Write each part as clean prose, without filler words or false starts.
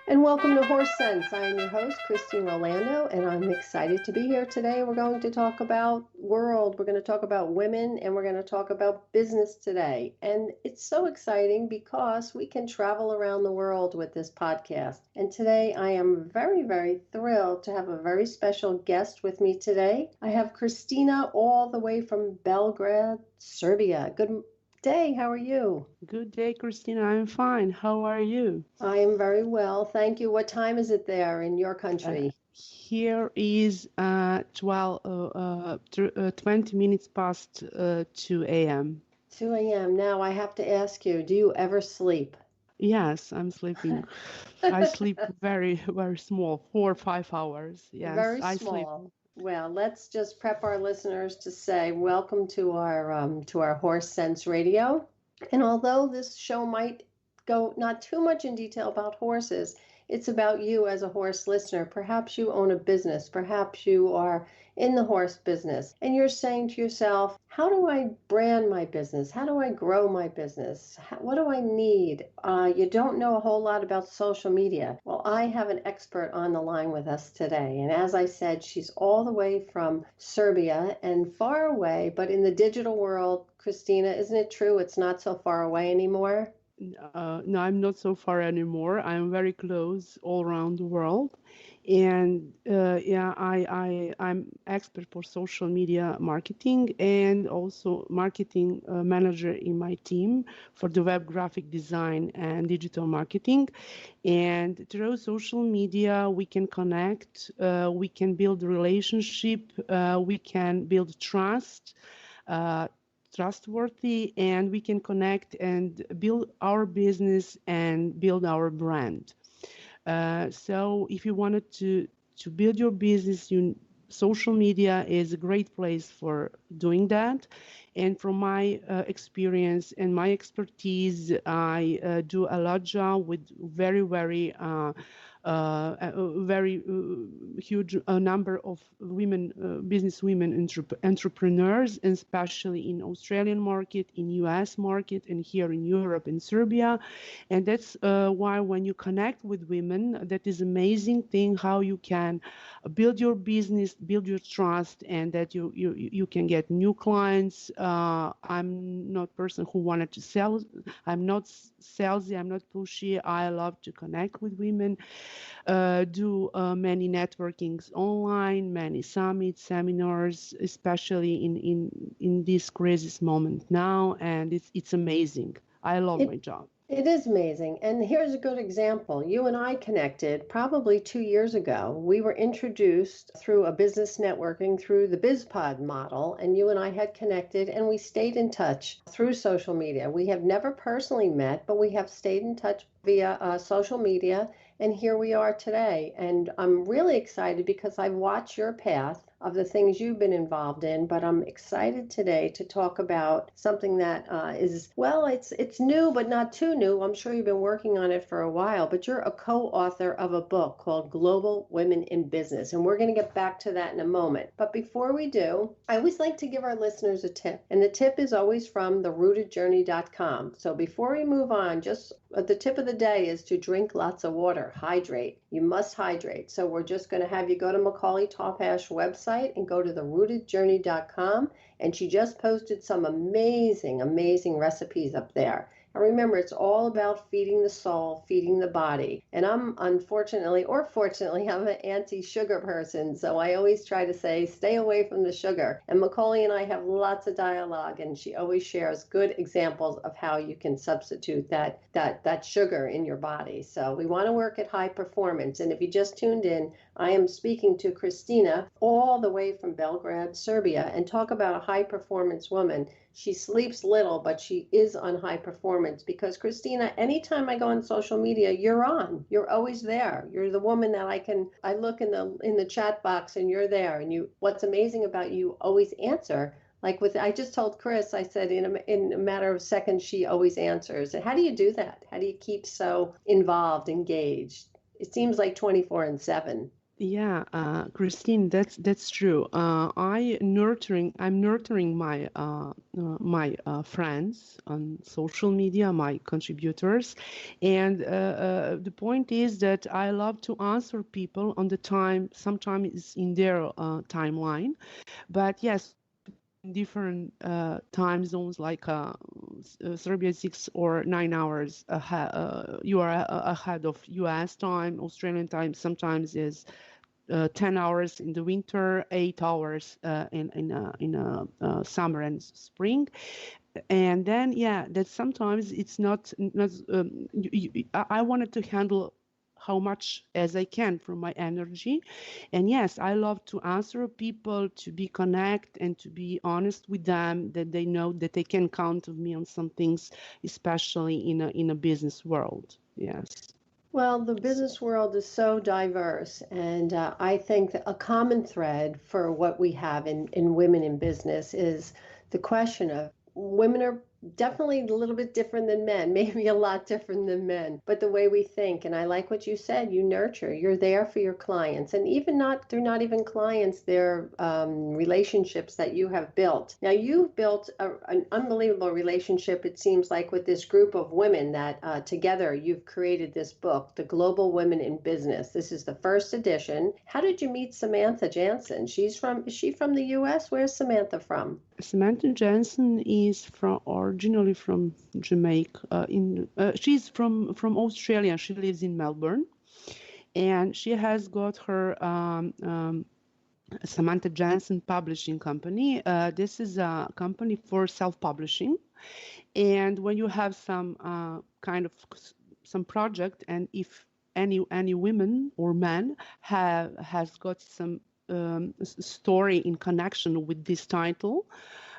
And welcome to Horse Sense. I am your host, Kristina Rolando, and I'm excited to be here today. We're going to talk about world, we're going to talk about women, and we're going to talk about business today. And it's so exciting because we can travel around the world with this podcast. And today I am very, very thrilled to have a very special guest with me today. I have Kristina all the way from Belgrade, Serbia. Good day. How are you? Good day, Kristina. I'm fine. How are you? I am very well. Thank you. What time is it there in your Uh, country? Here is 20 minutes past 2 a.m. 2 a.m. Now I have to ask you, do you ever sleep? Yes, I'm sleeping. I sleep very, very small, 4 or 5 hours. Yes, Very I sleep. small. Well, let's just prep our listeners to say welcome to our Horse Sense Radio. And although this show might go not too much in detail about horses, it's about you as a horse listener. Perhaps you own a business, perhaps you are in the horse business, and you're saying to yourself, how do I brand my business? How do I grow my business? What do I need? You don't know a whole lot about social media. Well, I have an expert on the line with us today. And as I said, she's all the way from Serbia and far away, but in the digital world, Christina, isn't it true it's not so far away anymore? No, I'm not so far anymore. I'm very close all around the world. And yeah, I'm expert for social media marketing and also marketing manager in my team for the web graphic design and digital marketing. And through social media, we can connect, we can build relationship, we can build trust. Uh, Trustworthy, and we can connect and build our business and build our brand. So if you wanted to build your business, social media is a great place for doing that. And from my experience and my expertise, I do a lot job with very huge number of women, business women entrepreneurs, and especially in Australian market, in US market, and here in Europe, in Serbia. And that's why when you connect with women, that is amazing thing how you can build your business, build your trust, and that you can get new clients. I'm not person who wanted to sell. I'm not salesy. I'm not pushy. I love to connect with women, do many networkings online, many summits, seminars, especially in this crisis moment now, and it's amazing. I love It my job. it is amazing. And here's a good example. You and I connected probably 2 years ago. We were introduced through a business networking through the BizPod model, and you and I had connected and we stayed in touch through social media. We have never personally met, but we have stayed in touch via social media. And here we are today. And I'm really excited because I've watched your path of the things you've been involved in, but I'm excited today to talk about something that is, well, it's new, but not too new. I'm sure you've been working on it for a while, but you're a co-author of a book called Global Women in Business, and we're going to get back to that in a moment. But before we do, I always like to give our listeners a tip, and the tip is always from therootedjourney.com. So before we move on, just the tip of the day is to drink lots of water, hydrate. You must hydrate. So we're just going to have you go to Macaulay Topash website and go to therootedjourney.com. And she just posted some amazing, amazing recipes up there. And remember, it's all about feeding the soul, feeding the body. And I'm unfortunately, or fortunately, I'm an anti-sugar person. So I always try to say, stay away from the sugar. And Macaulay and I have lots of dialogue, and she always shares good examples of how you can substitute that sugar in your body. So we want to work at high performance. And if you just tuned in, I am speaking to Kristina all the way from Belgrade, Serbia, and talk about a high performance woman. She sleeps little, but she is on high performance because Kristina, anytime I go on social media, you're on. You're always there. You're the woman that I look in the chat box and you're there. And what's amazing about you always answer. Like I just told Chris, I said in a matter of seconds, she always answers. And how do you do that? How do you keep so involved, engaged? It seems like 24/7. Yeah, Christine, that's true. I'm nurturing my friends on social media, my contributors, and the point is that I love to answer people on the time. Sometimes it's in their timeline, but yes, in different time zones, like Serbia is 6 or 9 hours ahead. You are ahead of U.S. time. Australian time sometimes is 10 hours in the winter, 8 hours in summer and spring. And then, yeah, that sometimes it's not I wanted to handle how much as I can from my energy. And yes, I love to answer people, to be connect and to be honest with them, that they know that they can count on me on some things, especially in a business world. Yes. Well, the business world is so diverse, and I think that a common thread for what we have in women in business is the question of women are definitely a little bit different than men, maybe a lot different than men, but the way we think. And I like what you said, you nurture, you're there for your clients, and even not, they're not even clients, they're relationships that you have built. Now, you've built an unbelievable relationship, it seems like, with this group of women that together you've created this book, The Global Women in Business. This is the first edition. How did you meet Samantha Johnson? Is she from the US? Where's Samantha from? Samantha Johnson is originally from Jamaica. She's from Australia. She lives in Melbourne, and she has got her Samantha Johnson Publishing Company. This is a company for self-publishing, and when you have some kind of some project, and if any women or man has got some story in connection with this title,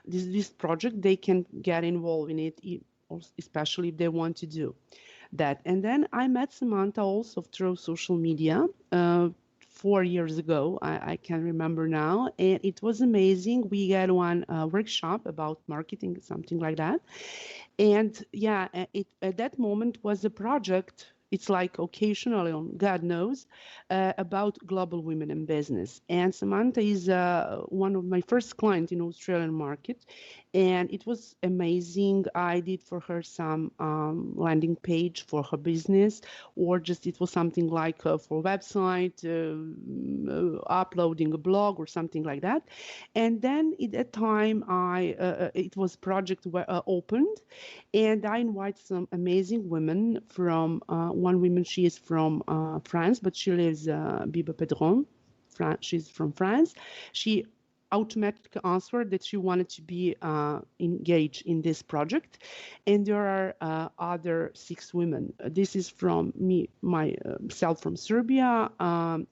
this project, they can get involved in it, especially if they want to do that. And then I met Samantha also through social media 4 years ago. I can remember now, and it was amazing. We had one workshop about marketing, something like that. And yeah, it at that moment was a project. It's like occasionally on God knows about global women in business. And Samantha is one of my first clients in Australian market, and it was amazing. I did for her some landing page for her business, or just it was something like for website, uploading a blog or something like that. And then at that time, it was project opened, and I invite some amazing women from one woman. She is from France, but she lives Biba Pedron. She's from France. She automatically answered that she wanted to be engaged in this project, and there are other 6 women. This is from me, myself from Serbia,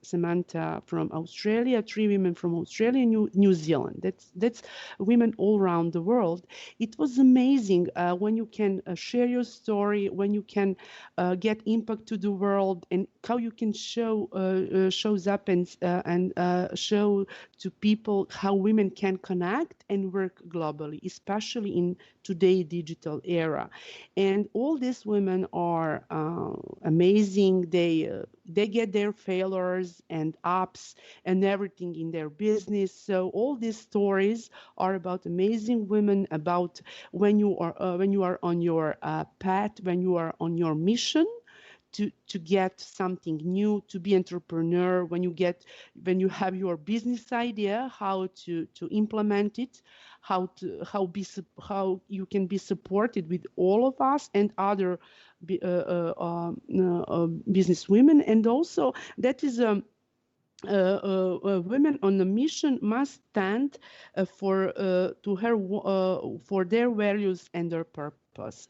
Samantha from Australia, 3 women from Australia, New Zealand. That's women all around the world. It was amazing when you can share your story, when you can get impact to the world, and how you can shows up and show to people how women can connect and work globally, especially in today's digital era. And all these women are amazing. They get their failures and ups and everything in their business. So all these stories are about amazing women, about when you are on your path, when you are on your mission to get something new, to be entrepreneur, when you have your business idea, how to implement it, how you can be supported with all of us and other business women. And also that is women on a mission must stand for their values and their purpose.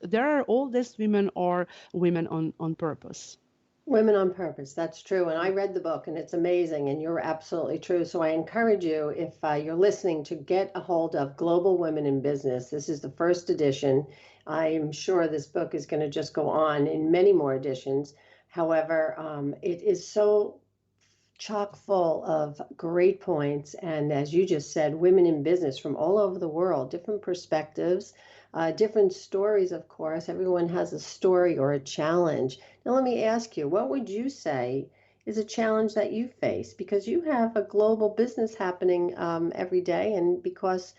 There are all these women are women on purpose. Women on Purpose. That's true. And I read the book and it's amazing. And you're absolutely true. So I encourage you, if you're listening, to get a hold of Global Women in Business. This is the first edition. I'm sure this book is going to just go on in many more editions. However, it is so chock full of great points. And as you just said, women in business from all over the world, different perspectives, different stories, of course. Everyone has a story or a challenge. Now, let me ask you, what would you say is a challenge that you face? Because you have a global business happening every day, and because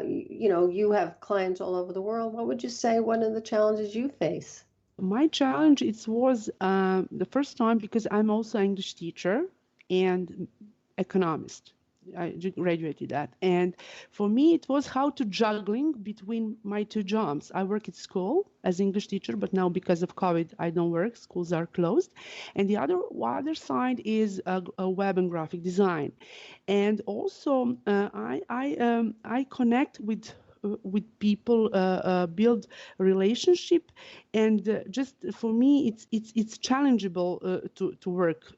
you have clients all over the world. What would you say one of the challenges you face? My challenge it was the first time because I'm also English teacher and economist. I graduated that, and for me it was how to juggling between my two jobs. I work at school as English teacher, but now because of COVID I don't work. Schools are closed, and the other side is a web and graphic design, and also I connect with people, build a relationship, and just for me it's challengeable to work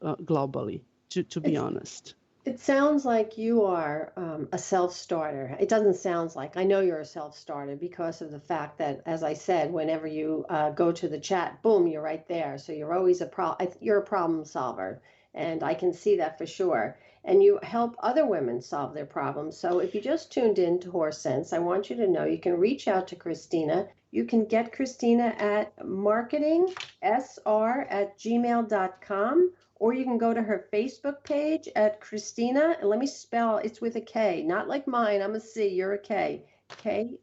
globally. To be It's honest. It sounds like you are a self-starter. It doesn't sound like. I know you're a self-starter because of the fact that, as I said, whenever you go to the chat, boom, you're right there. So you're always you're a problem solver, and I can see that for sure. And you help other women solve their problems. So if you just tuned in to Horse Sense, I want you to know you can reach out to Kristina. You can get Kristina at marketingsr@gmail.com, or you can go to her Facebook page at Kristina, and let me spell, it's with a K, not like mine, I'm a C, you're a K. Kristina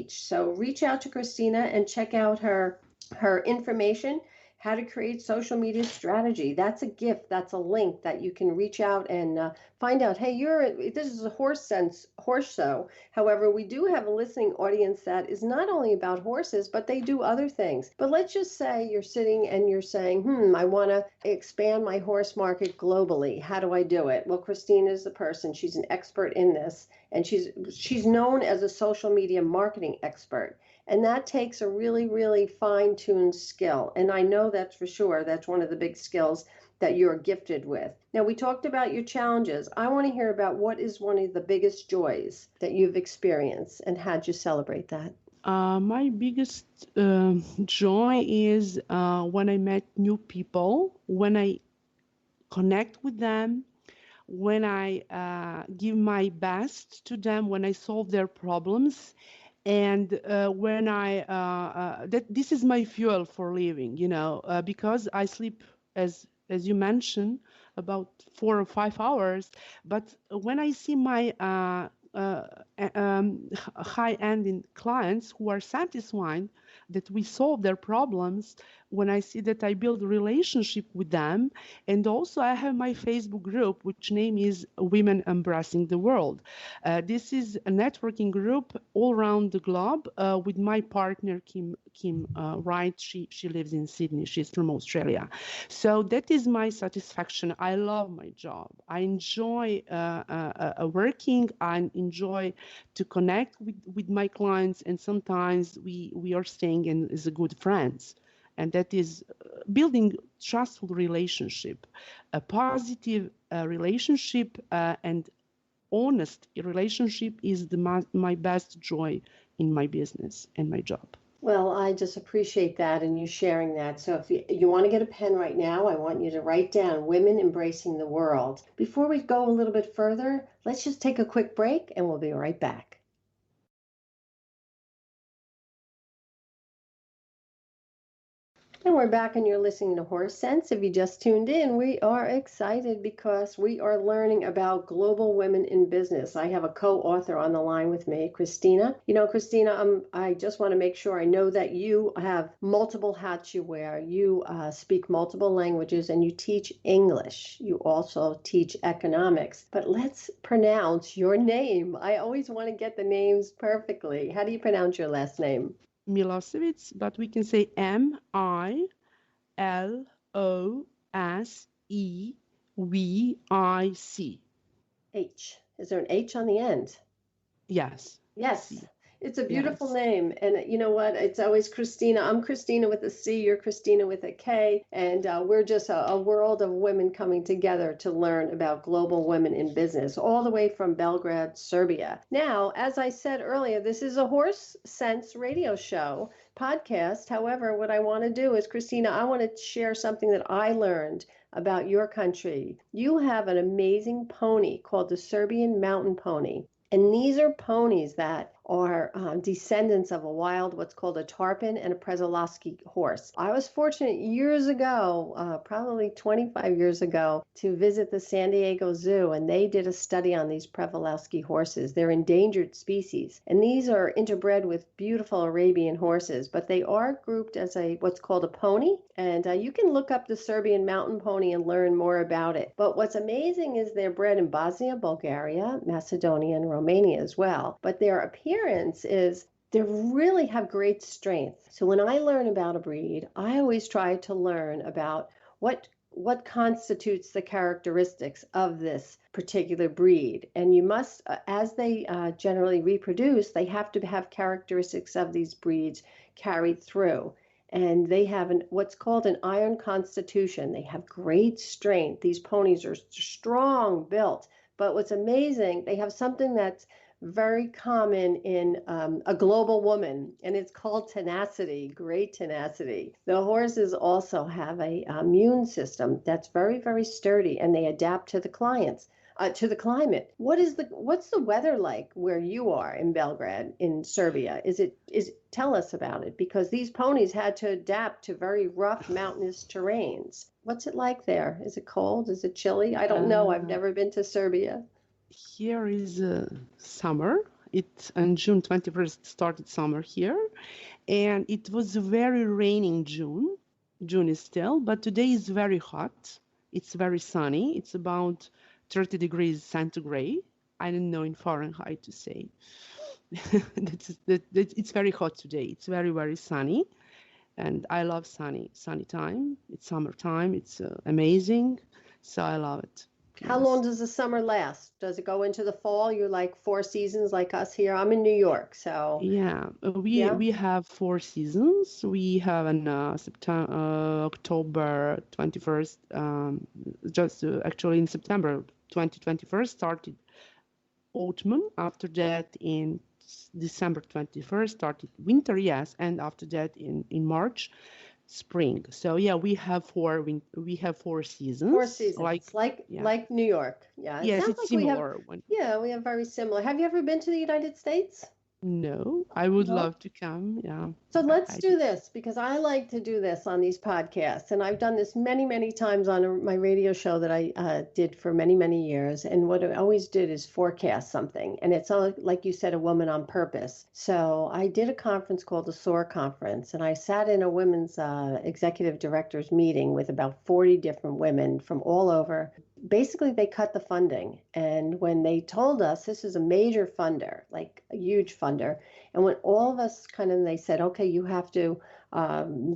So reach out to Kristina and check out her information, how to create social media strategy. That's a gift. That's a link that you can reach out and find out. Hey, this is a horse show. However, we do have a listening audience that is not only about horses, but they do other things. But let's just say you're sitting and you're saying, I want to expand my horse market globally. How do I do it? Well, Kristina is the person. She's an expert in this, and she's known as a social media marketing expert. And that takes a really, really fine-tuned skill. And I know that's for sure. That's one of the big skills that you're gifted with. Now, we talked about your challenges. I want to hear about what is one of the biggest joys that you've experienced and how'd you celebrate that? My biggest joy is when I met new people, when I connect with them, when I give my best to them, when I solve their problems, and when that this is my fuel for living, because I sleep, as you mentioned, about 4 or 5 hours, but when I see my uh, high-ending clients who are satisfied that we solve their problems, when I see that I build a relationship with them, and also I have my Facebook group, which name is Women Embracing the World. This is a networking group all around the globe with my partner Kim Wright. She lives in Sydney. She's from Australia. So that is my satisfaction. I love my job. I enjoy working. I enjoy to connect with my clients, and sometimes we are staying in as a good friends. And that is building trustful relationship, a positive relationship, and honest relationship is my best joy in my business and my job. Well, I just appreciate that and you sharing that. So if you want to get a pen right now, I want you to write down Women Embracing the World. Before we go a little bit further, let's just take a quick break and we'll be right back. And we're back and you're listening to Horse Sense. If you just tuned in, we are excited because we are learning about global women in business. I have a co-author on the line with me, Kristina. Kristina, I just want to make sure I know that you have multiple hats you wear. You speak multiple languages and you teach English. You also teach economics. But let's pronounce your name. I always want to get the names perfectly. How do you pronounce your last name? Miilesovic, but we can say Milosevic. H. Is there an H on the end? Yes. Yes. C. It's a beautiful Yes. name. And you know what? It's always Kristina. I'm Kristina with a C. You're Kristina with a K. And we're just a world of women coming together to learn about global women in business, all the way from Belgrade, Serbia. Now, as I said earlier, this is a Horse Sense radio show podcast. However, what I want to do is, Kristina, I want to share something that I learned about your country. You have an amazing pony called the Serbian Mountain Pony. And these are ponies that are descendants of a wild, what's called a tarpon and a Przewalski horse. I was fortunate years ago, probably 25 years ago, to visit the San Diego Zoo, and they did a study on these Przewalski horses. They're endangered species, and these are interbred with beautiful Arabian horses, but they are grouped as a what's called a pony, and you can look up the Serbian mountain pony and learn more about it. But what's amazing is they're bred in Bosnia, Bulgaria, Macedonia, and Romania as well. But their appearance is they really have great strength. So when I learn about a breed, I always try to learn about what constitutes the characteristics of this particular breed. And you must, as they generally reproduce, they have to have characteristics of these breeds carried through. And they have what's called an iron constitution. They have great strength. These ponies are strong built. But what's amazing, they have something that's very common in a global woman, and it's called tenacity, great tenacity. The horses also have a immune system that's very, very sturdy, and they adapt to the to the climate. What's the weather like where you are in Belgrade, in Serbia? Tell us about it, because these ponies had to adapt to very rough mountainous terrains. What's it like there? Is it cold? Is it chilly? I don't know. I've never been to Serbia. Here is summer. It on June 21st started summer here, and it was very rainy in June. June is still, but today is very hot. It's very sunny. It's about 30 degrees centigrade. I don't know in Fahrenheit to say. It's very hot today. It's very, very sunny, and I love sunny time. It's summertime. It's amazing, so I love it. How long does the summer last? Does it go into the fall? You're like 4 seasons like us here. I'm in New York, so yeah, we have 4 seasons. We have an October 21st, actually in September 2021 started autumn. After that, in December 21st started winter, yes, and after that in March, spring. So yeah, we have 4 seasons. 4 seasons, like New York. Yeah, yes, it's like similar. We have very similar. Have you ever been to the United States? No, I would love to come. Yeah. So let's do this, because I like to do this on these podcasts. And I've done this many, many times on my radio show that I did for many, many years. And what I always did is forecast something. And it's like you said, a woman on purpose. So I did a conference called the SOAR Conference. And I sat in a women's executive directors meeting with about 40 different women from all over. Basically, they cut the funding. And when they told us this is a major funder, like a huge funder, and when all of us they said, okay, you have to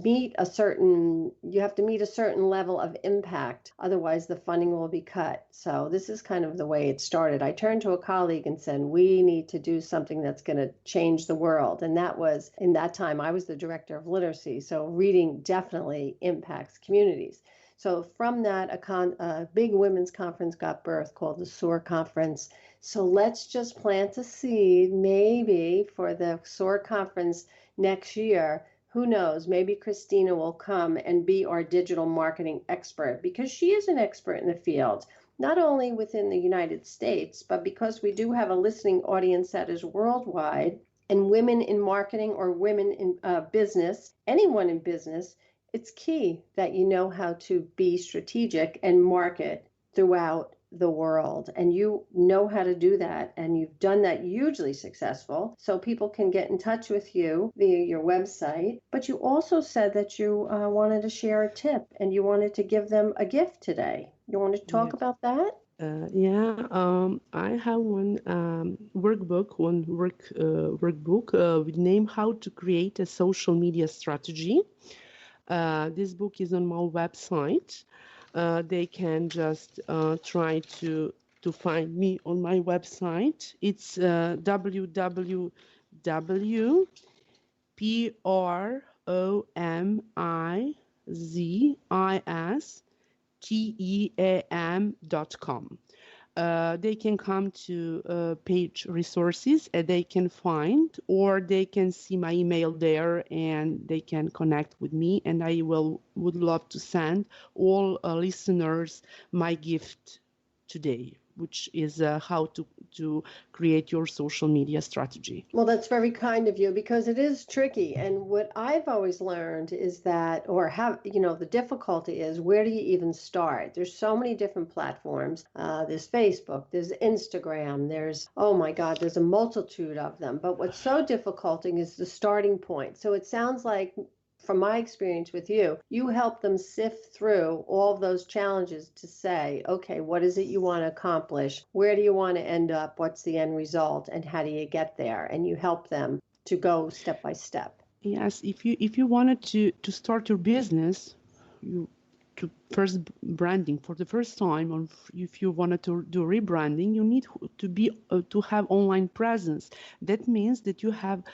meet a certain level of impact, otherwise the funding will be cut. So this is kind of the way it started. I turned to a colleague and said, we need to do something that's going to change the world. And that was, in that time, I was the director of literacy. So reading definitely impacts communities. So from that, a big women's conference got birthed called the SOAR Conference. So let's just plant a seed, maybe for the SOAR Conference next year. Who knows? Maybe Kristina will come and be our digital marketing expert, because she is an expert in the field, not only within the United States, but because we do have a listening audience that is worldwide, and women in marketing or women in business, anyone in business, it's key that you know how to be strategic and market throughout the world. And you know how to do that. And you've done that hugely successful. So people can get in touch with you via your website. But you also said that you wanted to share a tip and you wanted to give them a gift today. You want to talk about that? I have one workbook with name How to Create a Social Media Strategy. This book is on my website. They can just try to find me on my website. It's www.promizteam.com. They can come to page resources and they can find, or they can see my email there and they can connect with me, and I would love to send all listeners my gift today, which is how to create your social media strategy. Well, that's very kind of you because it is tricky. And what I've always learned is that, or have, the difficulty is where do you even start? There's so many different platforms. There's Facebook, there's Instagram, oh my God, there's a multitude of them. But what's so difficult is the starting point. So it sounds like, from my experience with you, you help them sift through all of those challenges to say, okay, what is it you want to accomplish? Where do you want to end up? What's the end result? And how do you get there? And you help them to go step by step. Yes, if you wanted to start your business, to first branding for the first time, or if you wanted to do rebranding, you need to have online presence. That means that you have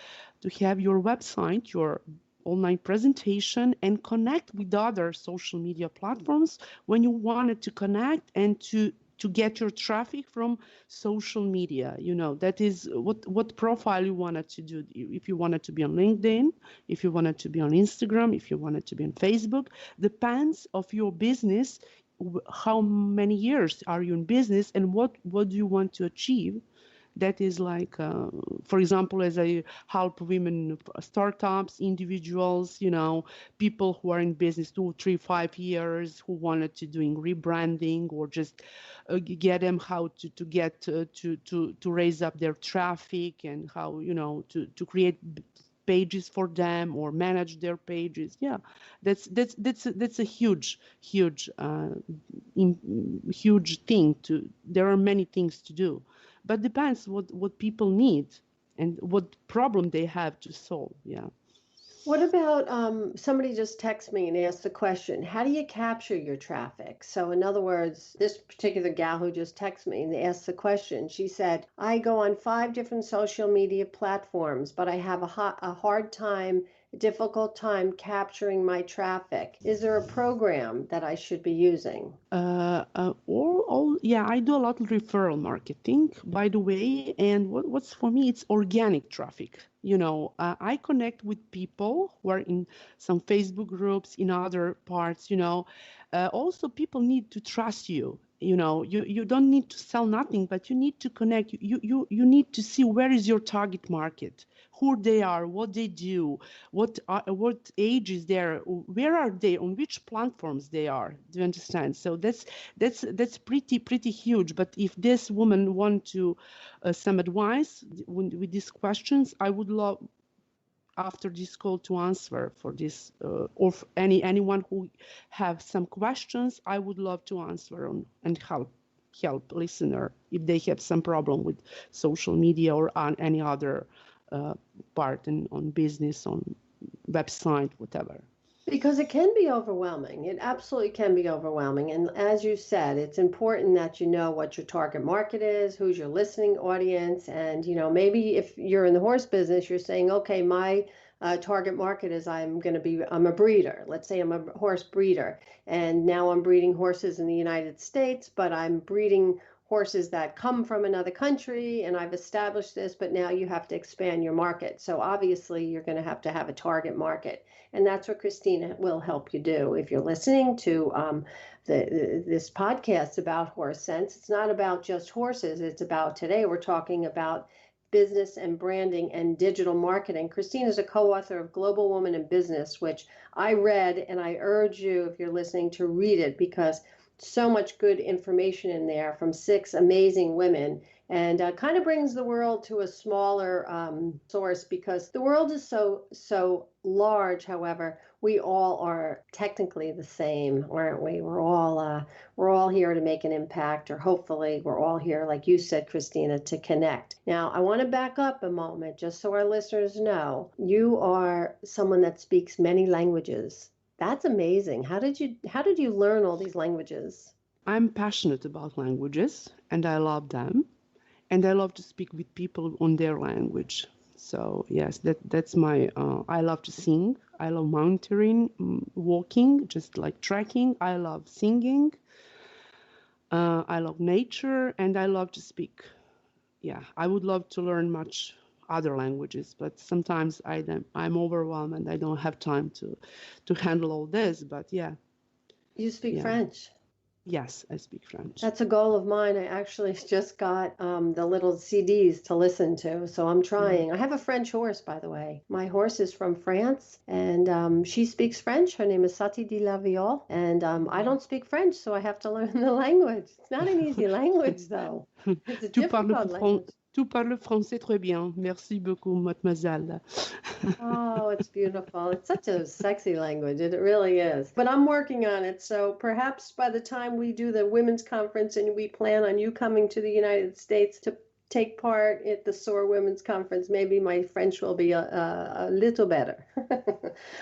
to have your website, your online presentation, and connect with other social media platforms when you wanted to connect and to get your traffic from social media. That is what profile you wanted to do. If you wanted to be on LinkedIn, if you wanted to be on Instagram, if you wanted to be on Facebook, depends of your business, how many years are you in business, and what do you want to achieve. That is like, for example, as I help women, startups, individuals, people who are in business 2, 3, 5 years, who wanted to doing rebranding, or just get them how to get to raise up their traffic, and how, to create pages for them or manage their pages. Yeah, that's a huge thing. There are many things to do, but depends what people need and what problem they have to solve. Yeah. What about somebody just texts me and asks the question, how do you capture your traffic? So in other words, this particular gal who just texted me and asked the question, she said, I go on 5 different social media platforms, but I have a difficult time capturing my traffic. Is there a program that I should be using? Yeah, I do a lot of referral marketing, by the way. And what's for me, it's organic traffic. I connect with people who are in some Facebook groups, in other parts. Also, people need to trust you. You don't need to sell nothing, but you need to connect. You need to see where is your target market, who they are, what they do, what age is there, where are they, on which platforms they are. Do you understand? So that's pretty huge. But if this woman want to some advice with these questions, I would love after this call to answer for this, or anyone who have some questions. I would love to answer and help listener if they have some problem with social media or on any other part on business, on website, whatever. Because it can be overwhelming. It absolutely can be overwhelming. And as you said, it's important that you know what your target market is, who's your listening audience. And, maybe if you're in the horse business, you're saying, okay, my target market is I'm a breeder. Let's say I'm a horse breeder. And now I'm breeding horses in the United States, but I'm breeding horses that come from another country, and I've established this, but now you have to expand your market. So obviously you're going to have a target market. And that's what Kristina will help you do. If you're listening to this podcast about Horse Sense, it's not about just horses. It's about, today we're talking about business and branding and digital marketing. Kristina is a co-author of Global Woman in Business, which I read, and I urge you, if you're listening, to read it, because so much good information in there from 6 amazing women, and kind of brings the world to a smaller source, because the world is so large. However, we all are technically the same, aren't we? We're all here to make an impact, or hopefully we're all here, like you said, Kristina, to connect. Now, I want to back up a moment just so our listeners know you are someone that speaks many languages. That's amazing. How did you learn all these languages? I'm passionate about languages, and I love them, and I love to speak with people on their language. So yes, that's my. I love to sing. I love mountaineering, walking, just like trekking. I love singing. I love nature, and I love to speak. Yeah, I would love to learn much other languages, but sometimes I'm overwhelmed and I don't have time to handle all this. But yeah. You speak French. Yes, I speak French. That's a goal of mine. I actually just got the little CDs to listen to, so I'm Yeah. trying. I have a French horse, by the way. My horse is from France, and she speaks French. Her name is Sati de la Viole, and I don't speak French, so I have to learn the language. It's not an easy language, though. It's a difficult language. Tu parles français très bien. Merci beaucoup, mademoiselle. Oh, it's beautiful. It's such a sexy language. It really is. But I'm working on it. So perhaps by the time we do the women's conference and we plan on you coming to the United States to take part at the SOAR Women's Conference, maybe my French will be a little better.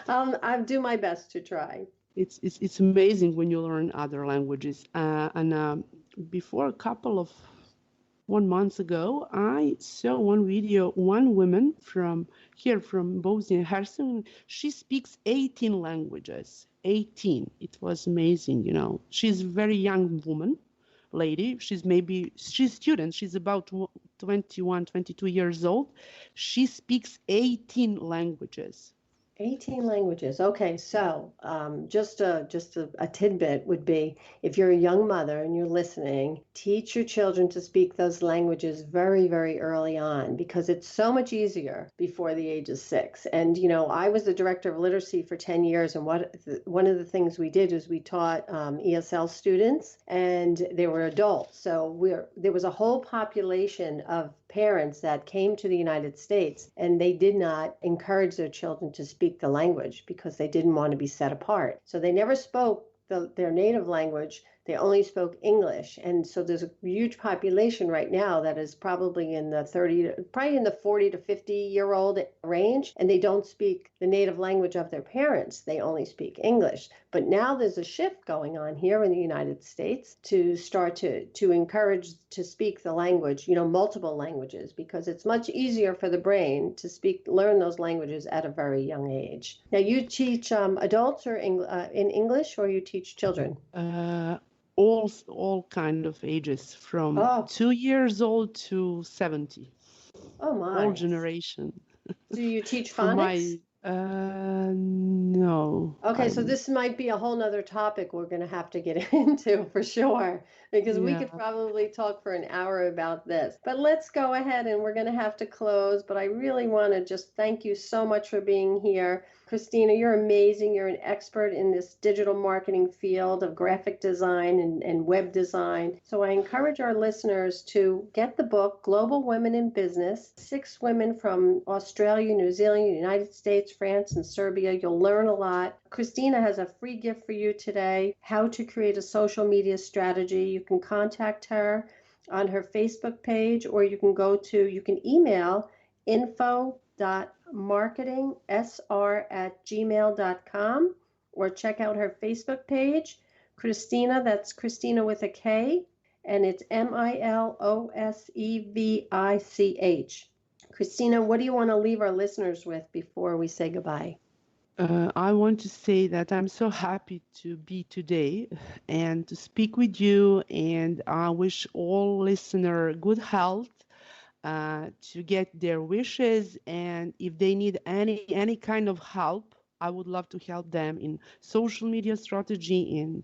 I'll do my best to try. It's amazing when you learn other languages. Before a couple of 1 month ago, I saw one video, one woman from here, from Bosnia and Herzegovina. She speaks 18 languages. 18. It was amazing, you know. She's a very young woman, lady. She's a student. She's about 21, 22 years old. She speaks 18 languages. 18 languages. Okay, so just a tidbit would be, if you're a young mother and you're listening, teach your children to speak those languages very, very early on, because it's so much easier before the age of 6. And you know, I was the director of literacy for 10 years, and one of the things we did is we taught ESL students, and they were adults. So there was a whole population of parents that came to the United States, and they did not encourage their children to speak the language because they didn't want to be set apart. So they never spoke their native language. They only spoke English. And so there's a huge population right now that is probably in the 40 to 50-year-old range, and they don't speak the native language of their parents. They only speak English. But now there's a shift going on here in the United States to start to encourage to speak the language, you know, multiple languages, because it's much easier for the brain to learn those languages at a very young age. Now, you teach adults or in English, or you teach children? All kind of ages, from 2 years old to 70. Oh my! All generation. Do you teach phonics? No. Okay, so this might be a whole nother topic we're going to have to get into for sure, because we could probably talk for an hour about this. But let's go ahead, and we're going to have to close. But I really want to just thank you so much for being here. Kristina, you're amazing. You're an expert in this digital marketing field of graphic design and web design. So I encourage our listeners to get the book, Global Women in Business, 6 women from Australia, New Zealand, United States, France, and Serbia. You'll learn a lot. Kristina has a free gift for you today, how to create a social media strategy. You can contact her on her Facebook page, or you can email info.marketingsr@gmail.com, or check out her Facebook page, Kristina. That's Kristina with a K, and it's Milosevic. Kristina, what do you want to leave our listeners with before we say goodbye? I want to say that I'm so happy to be today and to speak with you, and I wish all listeners good health, to get their wishes, and if they need any kind of help, I would love to help them in social media strategy, in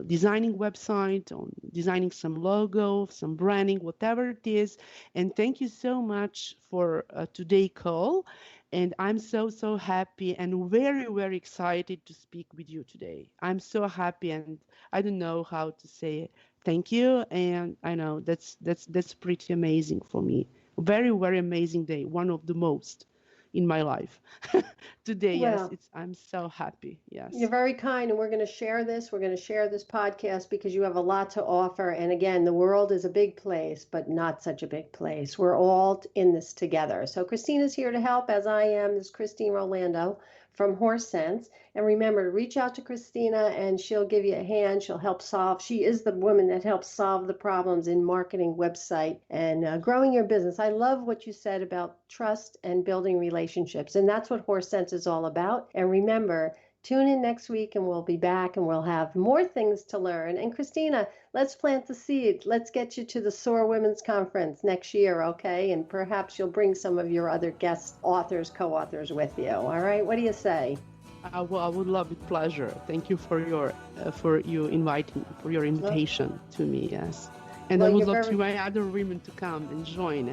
designing website, on designing some logo, some branding, whatever it is. And thank you so much for today's call. And I'm so happy and very, very excited to speak with you today. I'm so happy, and I don't know how to say it. Thank you. And I know that's pretty amazing for me. Very, very amazing day. One of the most in my life today. Well, yes, I'm so happy. Yes. You're very kind, and we're going to share this. We're going to share this podcast because you have a lot to offer. And again, the world is a big place, but not such a big place. We're all in this together. So Kristina's here to help, as I am. This is Christine Rolando from Horse Sense. And remember to reach out to Kristina, and she'll give you a hand. She'll help solve. She is the woman that helps solve the problems in marketing, website, and growing your business. I love what you said about trust and building relationships. And that's what Horse Sense is all about. And remember, tune in next week, and we'll be back, and we'll have more things to learn. And Kristina, let's plant the seed. Let's get you to the SOAR Women's Conference next year, okay? And perhaps you'll bring some of your other guest authors, co-authors with you. All right? What do you say? I would love it. Pleasure. Thank you for your invitation to me. Yes, and I Well, would you're love to very invite other women to come and join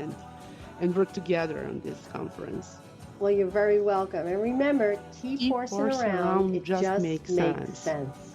and work together on this conference. well, you're very welcome. And remember, keep Keep horsing horse around. around It just just makes makes sense. sense.